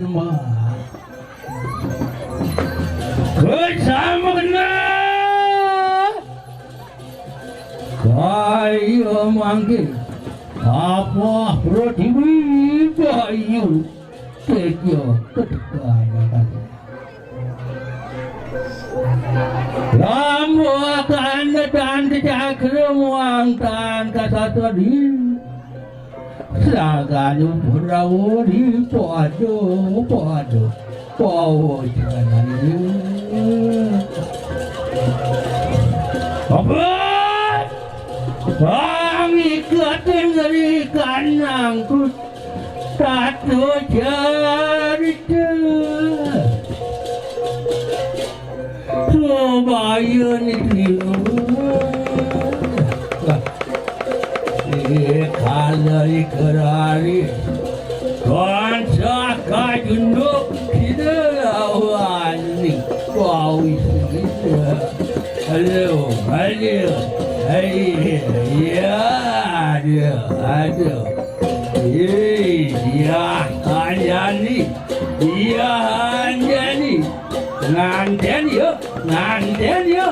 Bersama kena kayu manggil apa pratiwi kayu tekyo ketekan Ramu akan datang ke cakram tan kasatwadi Saganu purawo di podo pawo jangan apa ang ikatin dari kanang kus tato jarita Sobayan itu kalai kerari kansa kajunduk tidak awani kawis halo ya ada ya anjani ya anjani nganten yo